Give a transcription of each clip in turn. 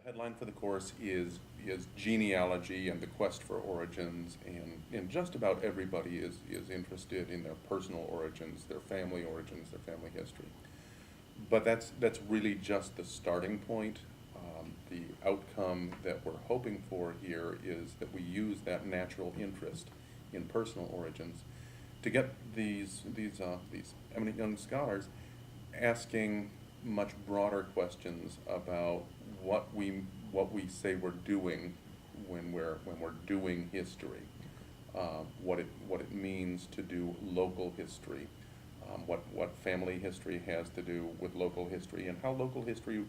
Headline for the course is genealogy and the quest for origins, and just about everybody is interested in their personal origins, their family origins, their family history. But that's really just the starting point. The outcome that we're hoping for here is that we use that natural interest in personal origins to get these eminent young scholars asking much broader questions about what we say we're doing when we're doing history, what it means to do local history, what family history has to do with local history, and how local history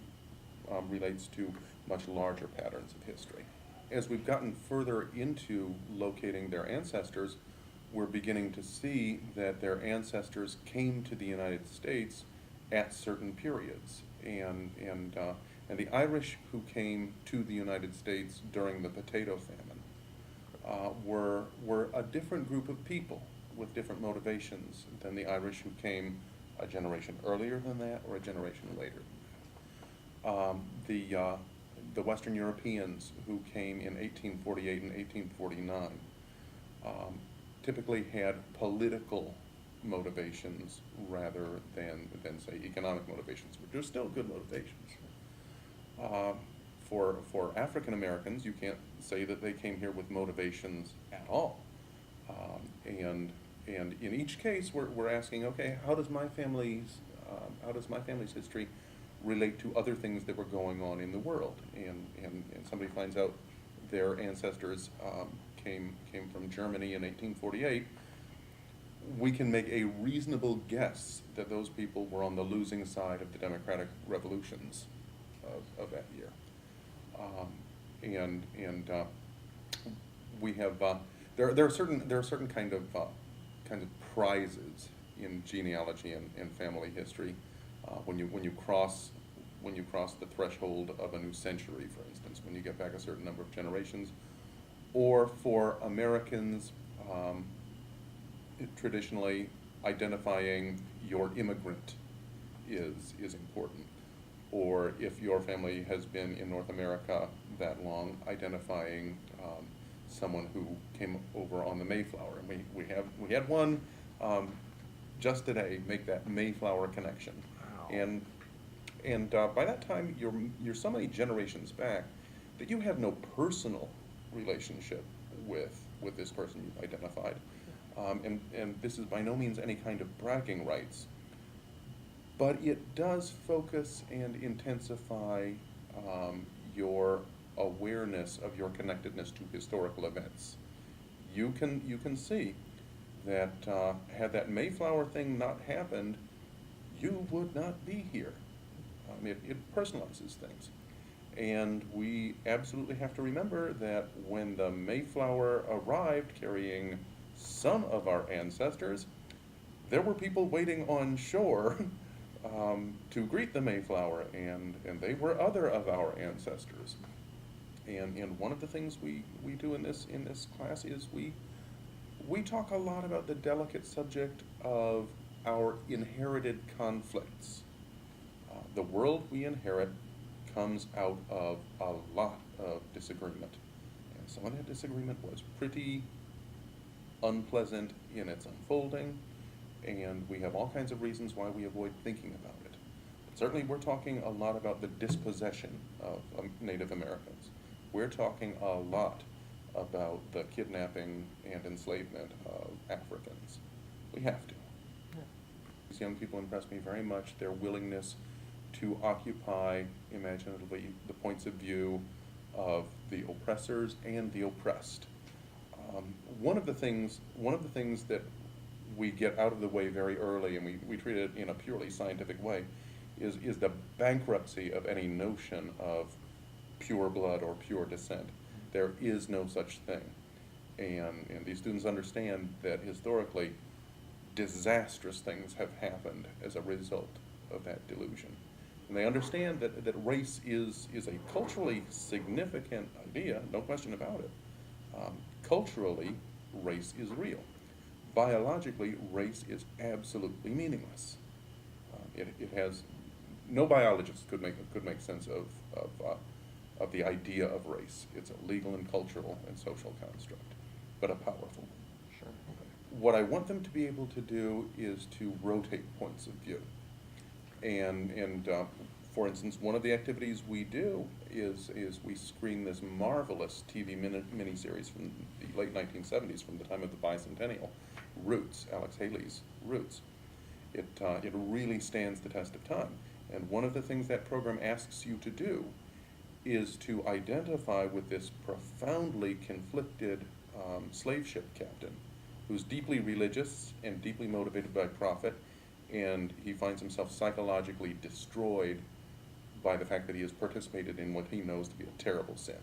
relates to much larger patterns of history. As we've gotten further into locating their ancestors, we're beginning to see that their ancestors came to the United States at certain periods, and the Irish who came to the United States during the potato famine were a different group of people with different motivations than the Irish who came a generation earlier than that or a generation later than that. The Western Europeans who came in 1848 and 1849 typically had political motivations rather than say economic motivations, which are still good motivations. For African Americans, you can't say that they came here with motivations at all. And in each case, we're asking, okay, how does my family's history relate to other things that were going on in the world? And somebody finds out their ancestors came from Germany in 1848. We can make a reasonable guess that those people were on the losing side of the democratic revolutions of that year. We have there are certain kind of prizes in genealogy and family history when you cross the threshold of a new century, for instance, when you get back a certain number of generations, or for Americans. Traditionally, identifying your immigrant is important, or if your family has been in North America that long, identifying someone who came over on the Mayflower. And we had one just today make that Mayflower connection. Wow. And by that time you're so many generations back that you have no personal relationship with this person you've identified. And this is by no means any kind of bragging rights, but it does focus and intensify your awareness of your connectedness to historical events. You can see that had that Mayflower thing not happened, you would not be here. It personalizes things. And we absolutely have to remember that when the Mayflower arrived carrying some of our ancestors, there were people waiting on shore to greet the Mayflower, and they were other of our ancestors. And one of the things we do in this class is we talk a lot about the delicate subject of our inherited conflicts. The world we inherit comes out of a lot of disagreement, and some of that disagreement was pretty unpleasant in its unfolding, and we have all kinds of reasons why we avoid thinking about it. But certainly we're talking a lot about the dispossession of Native Americans. We're talking a lot about the kidnapping and enslavement of Africans. We have to. Yeah. These young people impress me very much, their willingness to occupy imaginatively the points of view of the oppressors and the oppressed. One of the things that we get out of the way very early, and we treat it in a purely scientific way, is the bankruptcy of any notion of pure blood or pure descent. There is no such thing. And these students understand that historically disastrous things have happened as a result of that delusion. And they understand that race is a culturally significant idea, no question about it. Culturally, race is real. Biologically, race is absolutely meaningless. It has no biologist could make sense of the idea of race. It's a legal and cultural and social construct, but a powerful one. Sure. Okay. What I want them to be able to do is to rotate points of view. And for instance, one of the activities we do is we screen this marvelous TV miniseries from the late 1970s, from the time of the bicentennial, Roots, Alex Haley's Roots. It really stands the test of time. And one of the things that program asks you to do is to identify with this profoundly conflicted slave ship captain who's deeply religious and deeply motivated by profit, and he finds himself psychologically destroyed by the fact that he has participated in what he knows to be a terrible sin.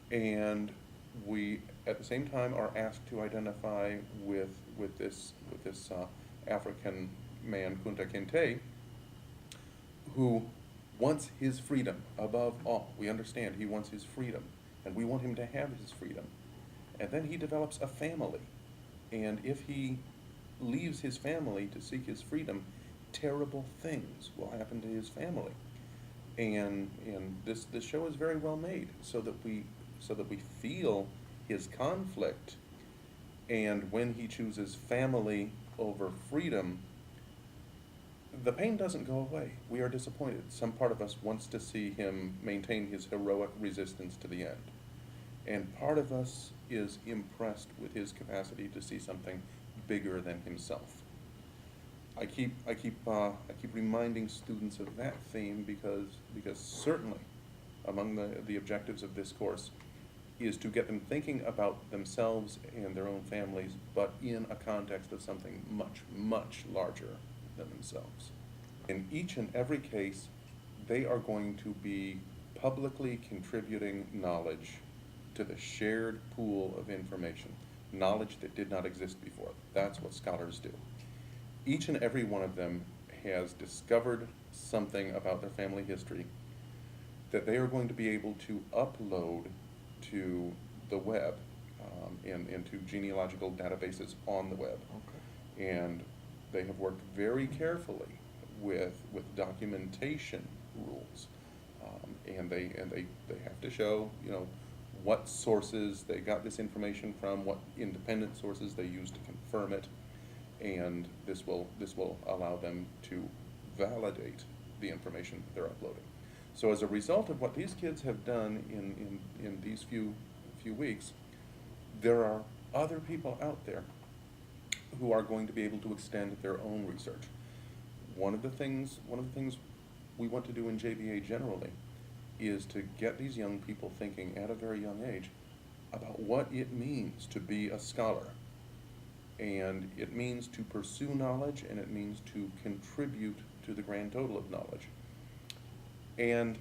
And we, at the same time, are asked to identify with this African man, Kunta Kinte, who wants his freedom above all. We understand he wants his freedom, and we want him to have his freedom. And then he develops a family, and if he leaves his family to seek his freedom, terrible things will happen to his family. And this show is very well made, so that we feel his conflict. And when he chooses family over freedom, the pain doesn't go away. We are disappointed. Some part of us wants to see him maintain his heroic resistance to the end. And part of us is impressed with his capacity to see something bigger than himself. I keep reminding students of that theme because certainly among the objectives of this course is to get them thinking about themselves and their own families, but in a context of something much, much larger than themselves. In each and every case, they are going to be publicly contributing knowledge to the shared pool of information, knowledge that did not exist before. That's what scholars do. Each and every one of them has discovered something about their family history that they are going to be able to upload to the web and to genealogical databases on the web. Okay. And they have worked very carefully with documentation rules, and they have to show, you know, what sources they got this information from, what independent sources they used to confirm it, and this will allow them to validate the information that they're uploading. So as a result of what these kids have done in these few weeks, there are other people out there who are going to be able to extend their own research. One of the things we want to do in JBA generally is to get these young people thinking at a very young age about what it means to be a scholar. And it means to pursue knowledge, and it means to contribute to the grand total of knowledge. And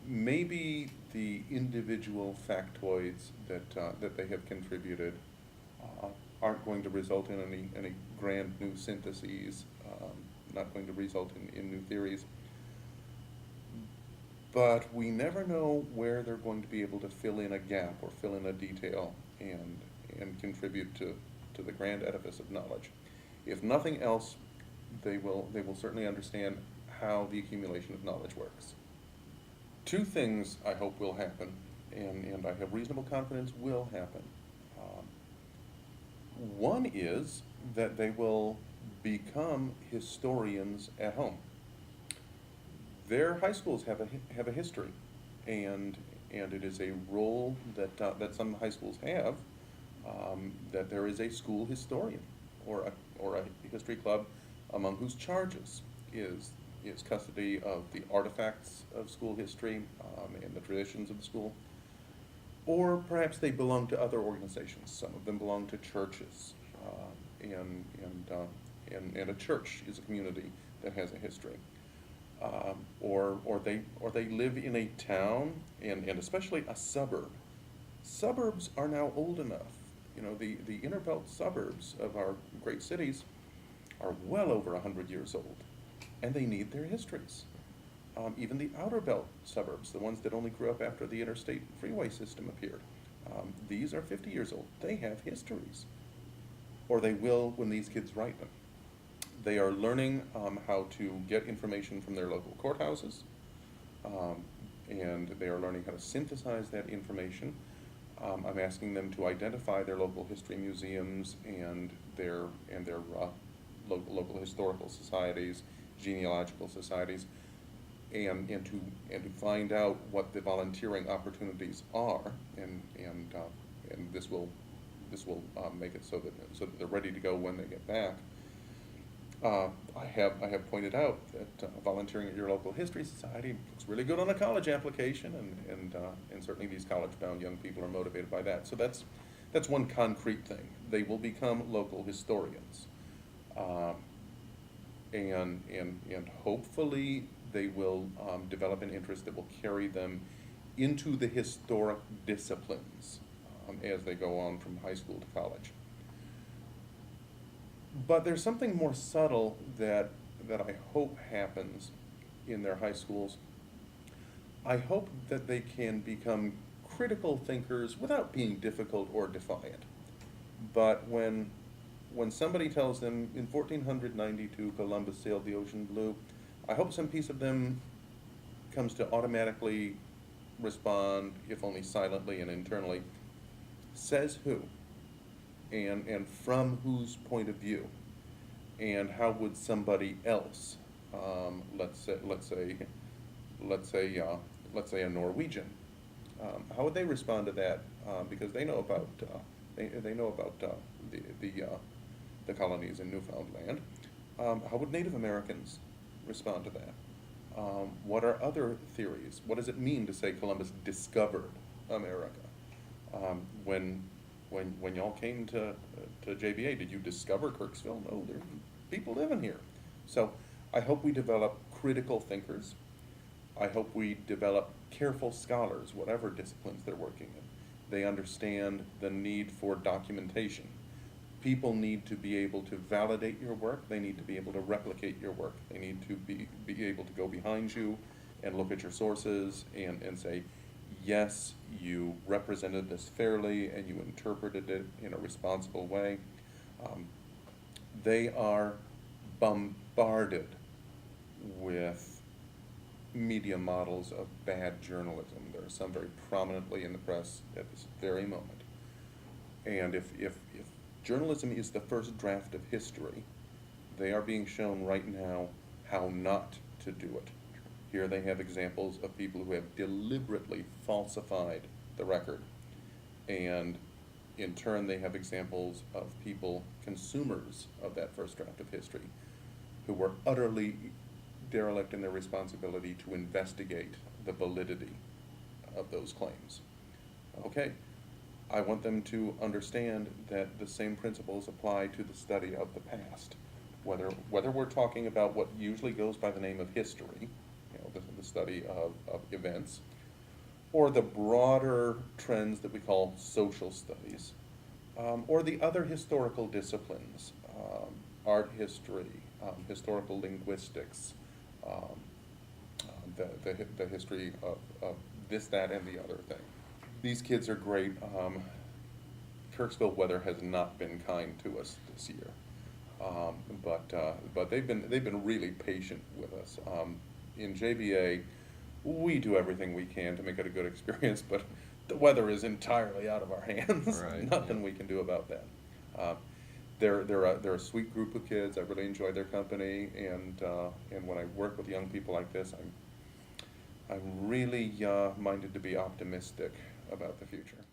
maybe the individual factoids that they have contributed aren't going to result in any grand new syntheses, not going to result in new theories. But we never know where they're going to be able to fill in a gap or fill in a detail and contribute to the grand edifice of knowledge. If nothing else, they will certainly understand how the accumulation of knowledge works. Two things I hope will happen, and I have reasonable confidence will happen. One is that they will become historians at home. Their high schools have a history, and it is a role that some high schools have, that there is a school historian or a history club among whose charges is custody of the artifacts of school history and the traditions of the school. Or perhaps they belong to other organizations. Some of them belong to churches, and a church is a community that has a history. Or they live in a town, and especially a suburb. Suburbs are now old enough. You know, the inner belt suburbs of our great cities are well over 100 years old, and they need their histories. Even the outer belt suburbs, the ones that only grew up after the interstate freeway system appeared, these are 50 years old. They have histories, or they will when these kids write them. They are learning how to get information from their local courthouses, and they are learning how to synthesize that information. I'm asking them to identify their local history museums and their local historical societies, genealogical societies, and to find out what the volunteering opportunities are, and this will make it so that they're ready to go when they get back. I have pointed out that volunteering at your local history society looks really good on a college application, and certainly these college-bound young people are motivated by that. So that's one concrete thing. They will become local historians, and hopefully they will develop an interest that will carry them into the historic disciplines as they go on from high school to college. But there's something more subtle that I hope happens in their high schools. I hope that they can become critical thinkers without being difficult or defiant. But when somebody tells them in 1492 Columbus sailed the ocean blue, I hope some piece of them comes to automatically respond, if only silently and internally, says who? And from whose point of view, and how would somebody else, let's say a Norwegian, how would they respond to that? Because they know about the colonies in Newfoundland. How would Native Americans respond to that? What are other theories? What does it mean to say Columbus discovered America? When y'all came to JBA, did you discover Kirksville? No, there are people living here. So I hope we develop critical thinkers. I hope we develop careful scholars, whatever disciplines they're working in. They understand the need for documentation. People need to be able to validate your work. They need to be able to replicate your work. They need to be able to go behind you and look at your sources and say, yes, you represented this fairly and you interpreted it in a responsible way. They are bombarded with media models of bad journalism. There are some very prominently in the press at this very moment. And if journalism is the first draft of history, they are being shown right now how not to do it. Here they have examples of people who have deliberately falsified the record. And in turn, they have examples of people, consumers of that first draft of history, who were utterly derelict in their responsibility to investigate the validity of those claims. Okay, I want them to understand that the same principles apply to the study of the past. Whether we're talking about what usually goes by the name of history, the study of events, or the broader trends that we call social studies, or the other historical disciplines, art history, historical linguistics, the history of this, that, and the other thing. These kids are great. Kirksville weather has not been kind to us this year, but they've been really patient with us. In JBA, we do everything we can to make it a good experience, but the weather is entirely out of our hands. Right. Nothing we can do about that. They're a sweet group of kids. I really enjoy their company, and when I work with young people like this, I'm really minded to be optimistic about the future.